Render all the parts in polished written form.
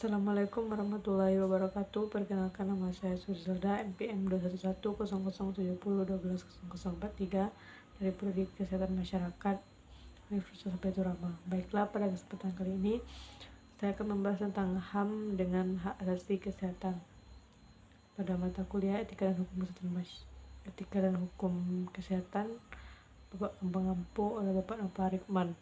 Assalamualaikum warahmatullahi wabarakatuh. Perkenalkan, nama saya Suzelda, NPM 2110070120043 dari Prodi Kesehatan Masyarakat Universitas Baitur Rahman. Baiklah, pada kesempatan kali ini saya akan membahas tentang HAM dengan hak asasi kesehatan pada mata kuliah Etika dan Hukum Kesehatan Bapak Kembang Ampu oleh Bapak Nova Rikman.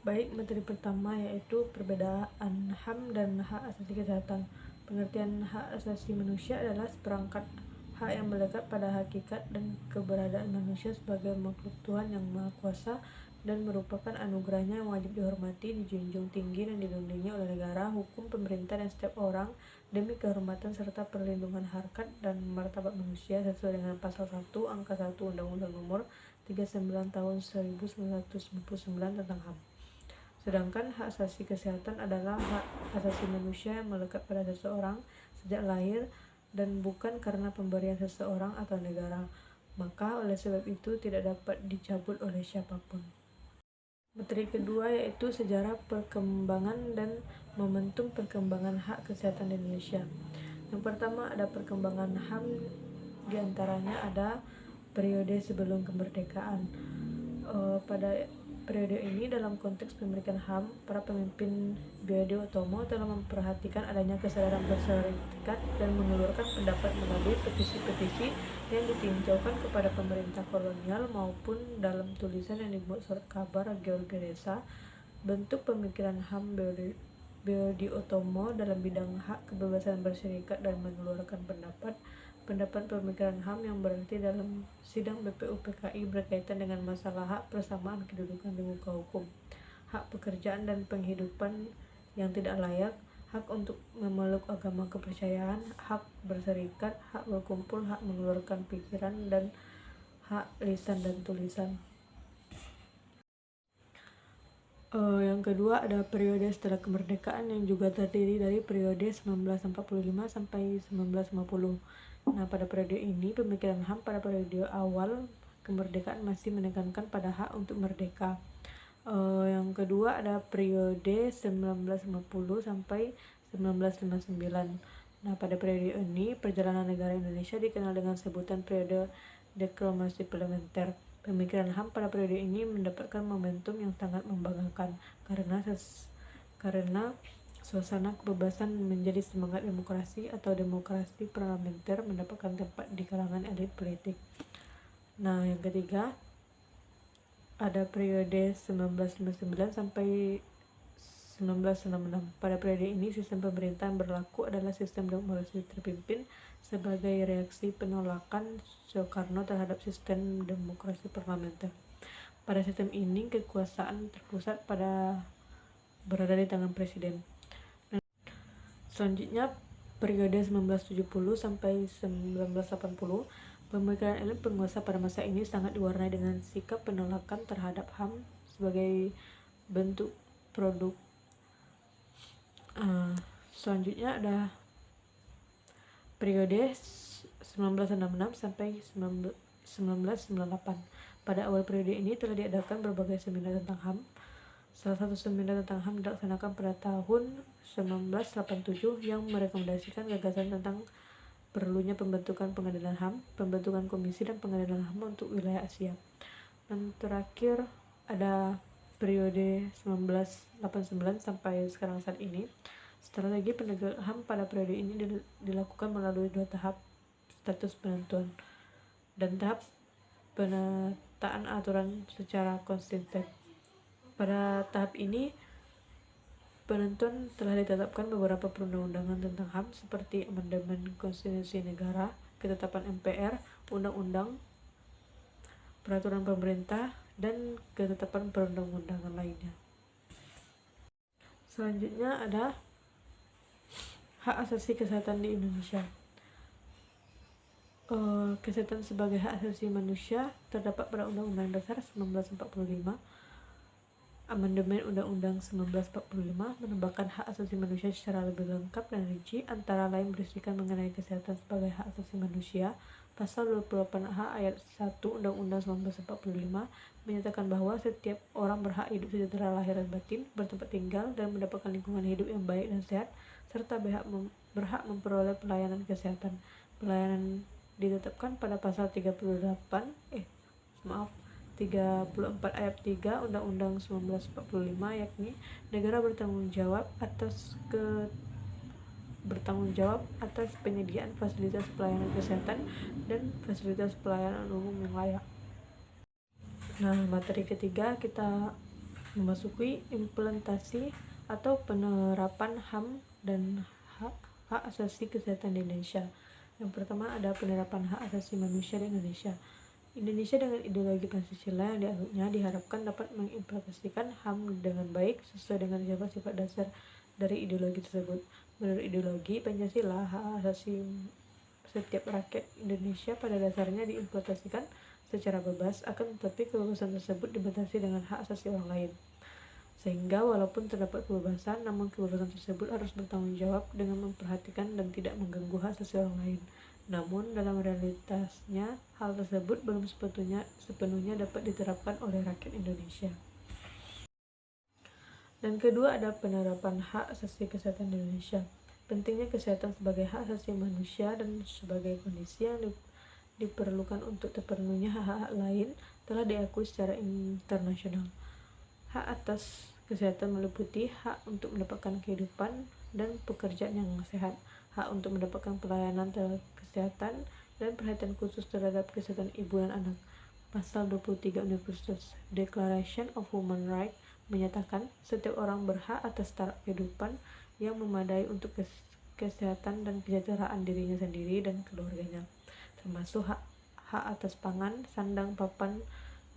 Baik, materi pertama yaitu perbedaan HAM dan hak asasi kesehatan. Pengertian hak asasi manusia adalah seperangkat hak yang melekat pada hakikat dan keberadaan manusia sebagai makhluk Tuhan yang Maha Kuasa dan merupakan anugerahnya yang wajib dihormati, dijunjung tinggi dan dilindungi oleh negara, hukum, pemerintah, dan setiap orang demi kehormatan serta perlindungan harkat dan martabat manusia sesuai dengan pasal 1 angka 1 Undang-Undang Nomor 39 Tahun 1999 tentang HAM. Sedangkan hak asasi kesehatan adalah hak asasi manusia yang melekat pada seseorang sejak lahir dan bukan karena pemberian seseorang atau negara, maka oleh sebab itu tidak dapat dicabut oleh siapapun. Materi kedua yaitu sejarah perkembangan dan momentum perkembangan hak kesehatan di Indonesia. Yang pertama ada perkembangan HAM, diantaranya ada periode sebelum kemerdekaan. Pada periode ini dalam konteks pemilikan HAM, para pemimpin Budi Utomo telah memperhatikan adanya kesadaran berserikat dan mengeluarkan pendapat melalui petisi-petisi yang ditinjaukan kepada pemerintah kolonial maupun dalam tulisan yang dibuat surat kabar georgia. Bentuk pemikiran HAM Budi Utomo dalam bidang hak kebebasan berserikat dan mengeluarkan pendapat pemikiran HAM yang berarti dalam sidang BPUPKI berkaitan dengan masalah hak persamaan kedudukan di muka hukum, hak pekerjaan dan penghidupan yang tidak layak, hak untuk memeluk agama kepercayaan, hak berserikat, hak berkumpul, hak mengeluarkan pikiran, dan hak lisan dan tulisan. Yang kedua ada periode setelah kemerdekaan yang juga terdiri dari periode 1945 sampai 1950. Nah, pada periode ini pemikiran HAM pada periode awal kemerdekaan masih menekankan pada hak untuk merdeka. Yang kedua ada periode 1950 sampai 1959. Nah, pada periode ini perjalanan negara Indonesia dikenal dengan sebutan periode deklarasi parlementer. Pemikiran HAM pada periode ini mendapatkan momentum yang sangat membanggakan karena suasana kebebasan menjadi semangat demokrasi atau demokrasi parlementer mendapatkan tempat di kalangan elit politik. Nah, yang ketiga ada periode 1959 sampai 1966. Pada periode ini sistem pemerintahan berlaku adalah sistem demokrasi terpimpin sebagai reaksi penolakan Soekarno terhadap sistem demokrasi parlementer. Pada sistem ini kekuasaan terpusat berada di tangan presiden. Selanjutnya periode 1970 sampai 1980, pemikiran elit penguasa pada masa ini sangat diwarnai dengan sikap penolakan terhadap HAM sebagai bentuk produk. Selanjutnya ada periode 1966 sampai 1998. Pada awal periode ini telah diadakan berbagai seminar tentang HAM. Salah satu seminar tentang HAM dilaksanakan pada tahun 1987 yang merekomendasikan gagasan tentang perlunya pembentukan pengadilan HAM, pembentukan komisi dan pengadilan HAM untuk wilayah Asia. Dan terakhir ada periode 1989 sampai sekarang saat ini. Strategi penegakan HAM pada periode ini dilakukan melalui 2 tahap status penentuan dan tahap penataan aturan secara konsisten. Pada tahap ini penentuan telah ditetapkan beberapa perundang-undangan tentang HAM seperti amandemen konstitusi negara, ketetapan MPR, undang-undang, peraturan pemerintah, dan ketetapan perundang-undangan lainnya. Selanjutnya ada hak asasi kesehatan di Indonesia. Kesehatan sebagai hak asasi manusia terdapat pada Undang-Undang Dasar 1945. Amandemen Undang-Undang 1945 menambahkan hak asasi manusia secara lebih lengkap dan rinci, antara lain berisikan mengenai kesehatan sebagai hak asasi manusia, Pasal 28H ayat 1 Undang-Undang 1945 menyatakan bahwa setiap orang berhak hidup sejahtera lahir dan batin, bertempat tinggal, dan mendapatkan lingkungan hidup yang baik dan sehat, serta berhak memperoleh pelayanan kesehatan. Pelayanan ditetapkan pada pasal 34 ayat 3 Undang-Undang 1945, yakni negara bertanggung jawab atas penyediaan fasilitas pelayanan kesehatan dan fasilitas pelayanan umum yang layak. Nah, materi ketiga kita memasuki implementasi atau penerapan HAM dan hak asasi kesehatan di Indonesia. Yang pertama ada penerapan hak asasi manusia di Indonesia. Indonesia dengan ideologi Pancasila yang dianutnya diharapkan dapat mengimplementasikan HAM dengan baik sesuai dengan sifat-sifat dasar dari ideologi tersebut. Menurut ideologi Pancasila, hak asasi setiap rakyat Indonesia pada dasarnya diimplementasikan secara bebas, akan tetapi kebebasan tersebut dibatasi dengan hak asasi orang lain. Sehingga walaupun terdapat kebebasan, namun kebebasan tersebut harus bertanggung jawab dengan memperhatikan dan tidak mengganggu hak asasi orang lain. Namun dalam realitasnya hal tersebut belum sepenuhnya dapat diterapkan oleh rakyat Indonesia. Dan kedua ada penerapan hak asasi kesehatan di Indonesia. Pentingnya kesehatan sebagai hak asasi manusia dan sebagai kondisi yang diperlukan untuk terpenuhinya hak-hak lain telah diakui secara internasional. Hak atas kesehatan meliputi hak untuk mendapatkan kehidupan dan pekerjaan yang sehat, hak untuk mendapatkan pelayanan kesehatan, dan perhatian khusus terhadap kesehatan ibu dan anak. Pasal 23 Universal Declaration of Human Rights menyatakan setiap orang berhak atas taraf kehidupan yang memadai untuk kesehatan dan kesejahteraan dirinya sendiri dan keluarganya, termasuk hak atas pangan, sandang, papan,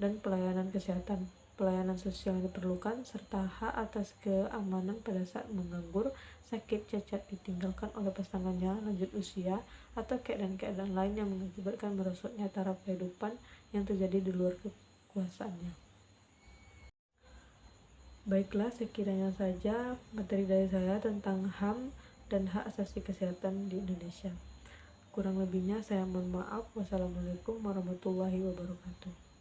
dan pelayanan kesehatan, pelayanan sosial yang diperlukan, serta hak atas keamanan pada saat menganggur, sakit, cacat, ditinggalkan oleh pasangannya, lanjut usia, atau keadaan-keadaan lain yang mengakibatkan merosotnya taraf kehidupan yang terjadi di luar kekuasaannya. Baiklah, sekiranya saja materi dari saya tentang HAM dan hak asasi kesehatan di Indonesia. Kurang lebihnya saya mohon maaf. Wassalamualaikum warahmatullahi wabarakatuh.